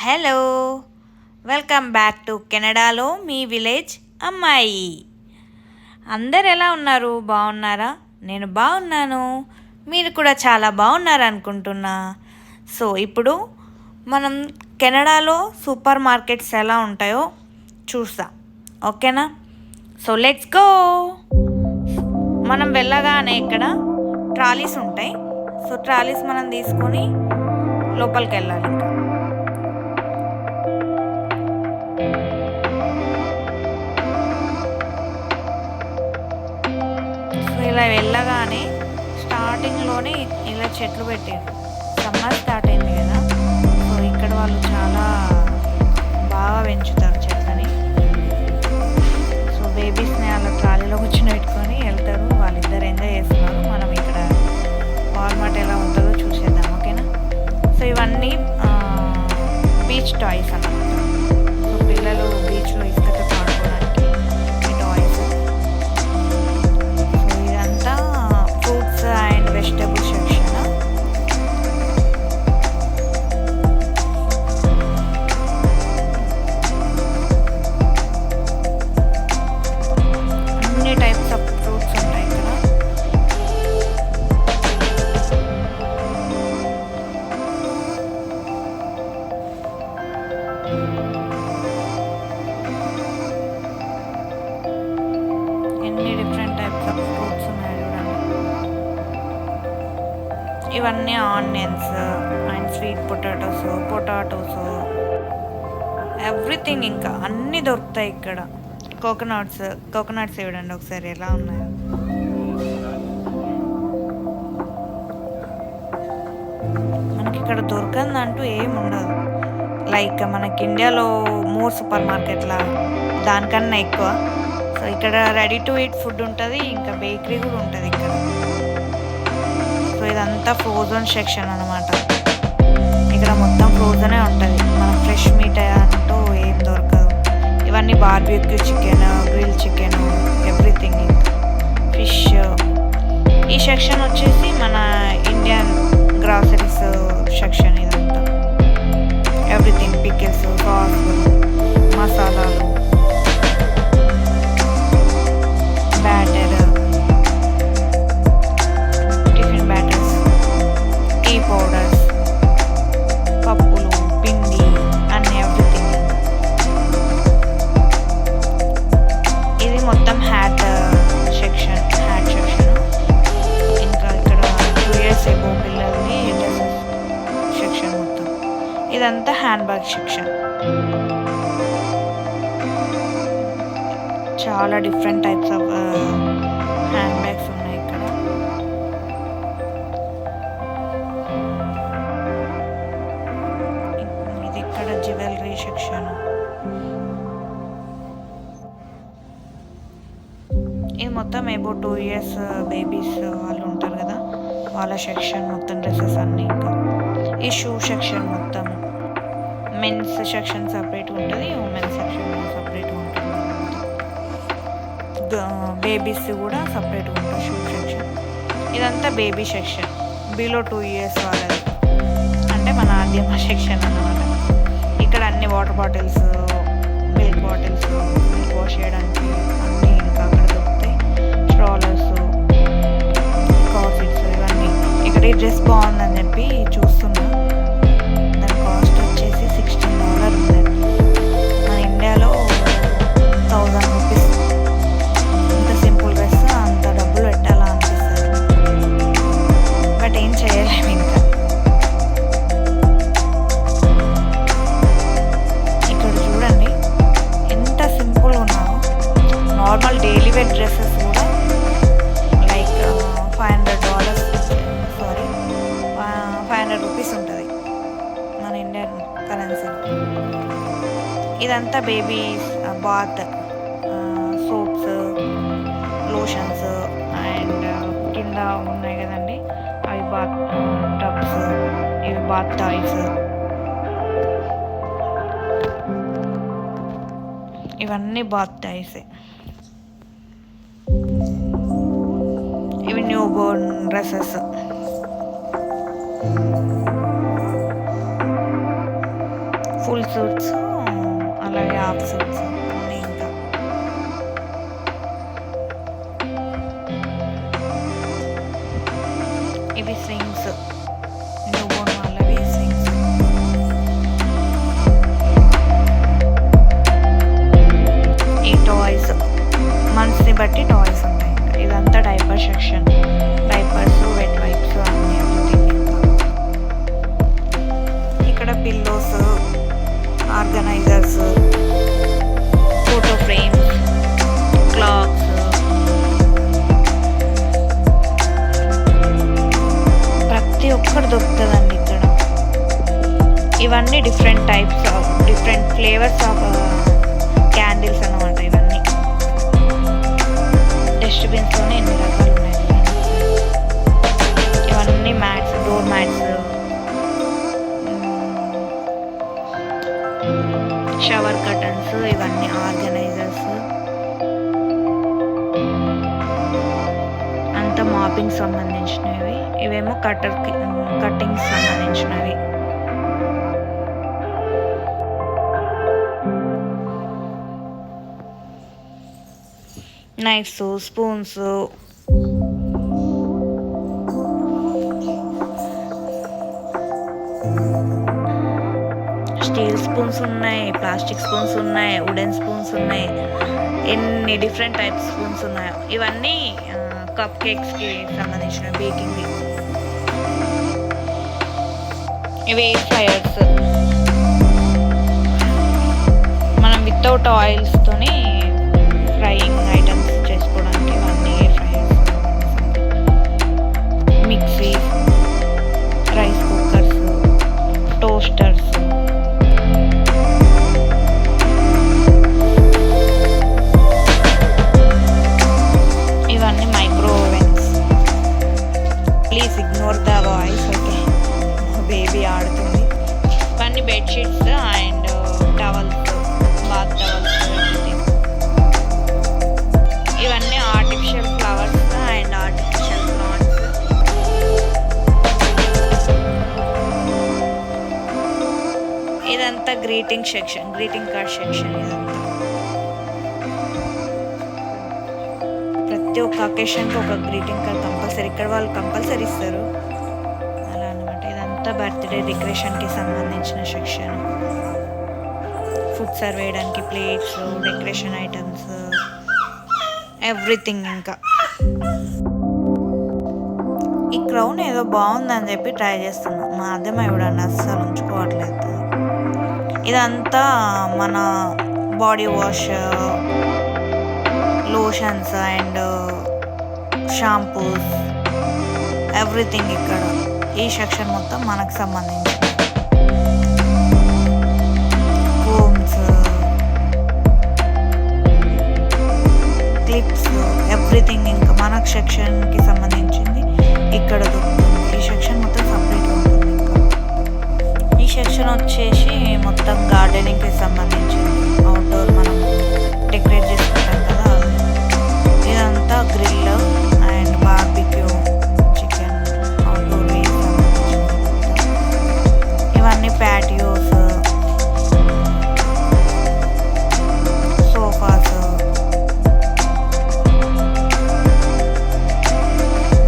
Hello, welcome back to కెనడాలో మీ village అమ్మాయి. అందరు ఎలా ఉన్నారు? బాగున్నారా? నేను బాగున్నాను, మీరు కూడా చాలా బాగున్నారు అనుకుంటున్నా. సో ఇప్పుడు మనం కెనడాలో సూపర్ మార్కెట్స్ ఎలా ఉంటాయో చూస్తాం, ఓకేనా? So let's go. మనం వెళ్ళగానే ఇక్కడ ట్రాలీస్ ఉంటాయి. సో ట్రాలీస్ మనం తీసుకొని లోపలికి వెళ్ళాలి. ఇంకా సో ఇలా వెళ్ళగానే స్టార్టింగ్లోనే ఇలా చెట్లు పెట్టారు. సమ్మర్ స్టార్ట్ అయింది కదా, సో ఇక్కడ వాళ్ళు చాలా బాగా పెంచుతారు చెట్లని. సో బేబీస్ని అలా ట్రాలీలో కూర్చొని పెట్టుకొని వెళ్తారు. వాళ్ళిద్దరు ఎంజాయ్ చేస్తున్నారు. మనం ఇక్కడ వాల్మార్ట్ ఎలా ఉంటుందో చూసేద్దాం, ఓకేనా? సో ఇవన్నీ బీచ్ టాయ్స్ అన్నమాట. సో పిల్లలు బీచ్లో ఇసుకతో ఆడుకోవడానికి ఈ టాయ్స్. సో ఇదంతా ఫ్రూట్స్ అండ్ వెజిటబుల్ సెక్షన్. అన్ని టైప్స్ ఆఫ్ ఫ్రూట్స్ ఉంటాయి ఇక్కడ. ఎన్ని డిఫరెంట్ టైప్స్ ఆఫ్ ఫ్రూట్స్ ఉన్నాయి చూడండి. ఇవన్నీ onions and sweet potatoes everything, ఇంకా అన్నీ దొరుకుతాయి ఇక్కడ. కోకోనట్స్ చూడండి ఒకసారి ఎలా ఉన్నాయో. మనకి ఇక్కడ దొరకందంటూ ఏమి ఉండదు. లైక్ మనకి ఇండియాలో మోర్ సూపర్ మార్కెట్లా దానికన్నా ఎక్కువ. సో ఇక్కడ రెడీ టు ఈట్ ఫుడ్ ఉంటుంది, ఇంకా బేకరీ కూడా ఉంటుంది ఇక్కడ. సో ఇదంతా ఫ్రోజన్ సెక్షన్ అనమాట. ఇక్కడ మొత్తం ఫ్రోజనే ఉంటుంది. మన ఫ్రెష్ మీట్ అంటూ ఏం దొరకదు. ఇవన్నీ barbecue chicken, grill chicken, everything. Fish. ఈ సెక్షన్ వచ్చేసి మన ఇండియన్ గ్రాసరీస్ సెక్షన్. ఇదంతా ఎవ్రీథింగ్, పికిల్స్, సాస్, మసాలాలు, batter, tiffin batters, tea powders, పప్పులు, పిండి అన్నీ ఎవ్రీథింగ్. ఇది మొత్తం హ్యాట్ సెక్షన్. ఇంకా ఇక్కడ 2 years ఎబో పిల్లల్ని డ్రెస్సెస్ సెక్షన్ మొత్తం. ఇదంతా హ్యాండ్ బ్యాగ్ సెక్షన్. చాలా different types of hand bags ఉన్నాయి ఇక్కడ. ఇది ఇక్కడ జ్యువెలరీ సెక్షన్. ఇది మొత్తం ఎబో 2 years బేబీస్ వాళ్ళు ఉంటారు కదా, వాళ్ళ సెక్షన్ మొత్తం. డ్రెస్సెస్ అన్నీ. ఇంకా ఈ షూ సెక్షన్ మొత్తం. మెన్స్ సెక్షన్ సపరేట్గా ఉంటుంది, ఉమెన్స్ సెక్షన్ సపరేట్గా ఉంటుంది. బేబీస్ కూడా సపరేట్గా ఉంటుంది షూ సెక్షన్. ఇదంతా బేబీ సెక్షన్, బిలో 2 years వాళ్ళది, అంటే మన ఆద్యమ సెక్షన్ అన్నమాట. ఇక్కడ అన్ని water bottles, milk bottles, milk wash చేయడానికి అన్నీ ఇంకా అక్కడ దొరుకుతాయి. స్ట్రాలర్స్, కాఫీస్, ఇవన్నీ. ఇక్కడ ఈ డ్రెస్ బాగుందని చెప్పి చూస్తున్నా. దాని కాస్ట్ వచ్చేసి $16 ఉందండి. మన ఇండియాలో 1000 రూపీస్. ఇంత సింపుల్ డ్రెస్ అంత డబ్బులు పెట్టాలా అనిపిస్తుంది, బట్ ఏం చేయలేము ఇంకా. ఇక్కడ చూడండి ఎంత సింపుల్గా ఉన్నాయో. నార్మల్ డైలీ వేర్ డ్రెస్సెస్ కూడా లైక్ $500, సారీ 500 రూపీస్ ఉంటుంది మన ఇండియన్ కరెన్సీ. ఇదంతా baby bath soaps, lotions and కింద ఉన్నాయి కదండి అవి బాత్ టబ్స్. ఇవి బాత్ టాయ్స్. ఇవన్నీ బాత్ టాయ్సే. ఇవి newborn dresses. Full full suits, అలాగే హాఫ్ సూట్స్ అన్నీ. ఇంకా ఇవి స్వింగ్స్, న్యూ బోర్న్ వాళ్ళవి స్వింగ్స్. ఈ టాయ్స్ మంత్స్ని బట్టి టాయ్స్ ఉంటాయి. ఇంకా ఇదంతా diaper section, diapers, wet wipes అన్నీ everything. ఇంకా ఇక్కడ pillows, organisers, photo frames, clocks, ప్రతి ఒక్కటి దొరుకుతుందండి ఇక్కడ. ఇవన్నీ different types of, different flavours of candles అన్నమాట. ఇవన్నీ డస్ట్బిన్స్లోనే ఎన్ని రకాలు ఉన్నాయి. ఇవన్నీ mats, door mats, shower curtains, ఇవన్నీ ఆర్గనైజర్స్, అంతా మాపింగ్ సంబంధించినవి. ఇవేమో కట్టింగ్స్ సంబంధించినవి. నైఫ్స్, స్పూన్స్, స్టీల్ స్పూన్స్ ఉన్నాయి, ప్లాస్టిక్ స్పూన్స్ ఉన్నాయి, వుడెన్ స్పూన్స్ ఉన్నాయి. ఎన్ని డిఫరెంట్ టైప్స్ స్పూన్స్ ఉన్నాయో. ఇవన్నీ కప్ కేక్స్కి సంబంధించిన బేకింగ్వి. ఇవి ఎయిర్ ఫ్రైయర్స్, మనం వితౌట్ ఆయిల్స్తోని ఫ్రైయింగ్ ఐటమ్స్ చేసుకోవడానికి ఇవన్నీ air fryers. Mixie, rice cookers, toasters, ఇవన్నీ micro ovens. Please ignore the voice, okay? Baby ఆడుతుంది. ఇవన్నీ bedsheets and towels, bath towels, everything. ఇవన్నీ artificial flowers and artificial plants. ఇదంతా greeting section, greeting card section. ఇదంతా ప్రతి ఒక్క అకేషన్కి ఒక గ్రీటింగ్ కార్డ్ కంపల్సరీ, ఇక్కడ వాళ్ళు కంపల్సరీ ఇస్తారు అలా అనమాట. ఇదంతా బర్త్డే డెకరేషన్కి సంబంధించిన సెక్షన్. ఫుడ్ సర్వ్ వేయడానికి ప్లేట్స్, డెకరేషన్ ఐటమ్స్, ఎవ్రీథింగ్. ఇంకా ఈ క్రౌన్ ఏదో బాగుందని చెప్పి ట్రై చేస్తున్నాం. మా అద్దెమ ఇవ్వడానికి అస్సలు ఉంచుకోవట్లేదు. ఇదంతా మన body wash, lotions and shampoos, everything. ఇక్కడ ఈ సెక్షన్ మొత్తం మనకు సంబంధించి కోమ్స్, క్లిప్స్, ఎవ్రీథింగ్. ఇంకా మనకు సెక్షన్కి సంబంధించింది ఇక్కడ దొరుకుతుంది. ఈ సెక్షన్ మొత్తం సపరేట్గా ఉంటుంది. ఇంకా ఈ సెక్షన్ వచ్చేసి మొత్తం గార్డెనింగ్కి సంబంధించింది. అవుట్డోర్ మనం డెకరేట్ చేసుకుంటాం కదా, ఇదంతా grill and barbecue chicken outdoor వేసి సంబంధించింది. ఇవన్నీ ప్యాటియోస్, సోఫాస్,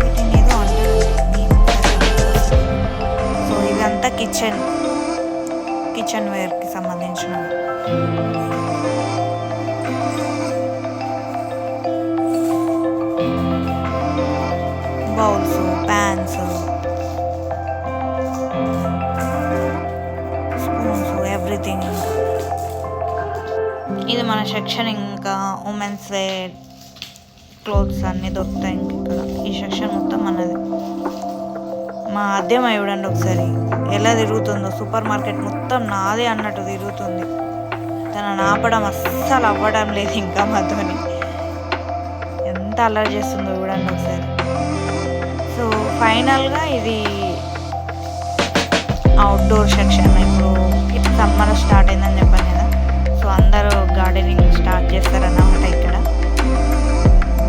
వీటిని ఏదో అంటారు. సో ఇదంతా కిచెన్ వేర్కి సంబంధించినవి. Bowls, pans, spoons, everything. ఇది మన సెక్షన్. ఇంకా ఉమెన్స్ వేర్ క్లోత్స్ అన్నీ దొరుకుతాయి. ఇంక ఇక్కడ ఈ సెక్షన్ మొత్తం మనది. మా అద్దెమ చూడండి ఒకసారి ఎలా తిరుగుతుందో. సూపర్ మార్కెట్ మొత్తం నాదే అన్నట్టు తిరుగుతుంది. తనని ఆపడం అస్సలు అవ్వడం లేదు. ఇంకా మాతోని ఎంత అల్లరి చేస్తుందో చూడండి ఒకసారి. సో ఫైనల్గా ఇది అవుట్డోర్ సెక్షన్. ఇప్పుడు సమ్మర్ స్టార్ట్ అయిందని చెప్పాను కదా, సో అందరూ గార్డెనింగ్ స్టార్ట్ చేస్తారన్నమాట ఇక్కడ.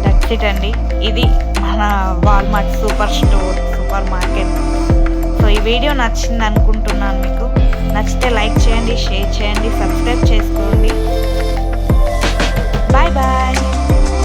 దట్స్ ఇట్ అండి. ఇది మన వాల్మార్ట్ సూపర్ మార్కెట్. సో ఈ వీడియో నచ్చింది అనుకుంటున్నాను. మీకు నచ్చితే లైక్ చేయండి. చేయండి, షేర్ చేయండి, సబ్స్క్రైబ్ చేసుకోండి.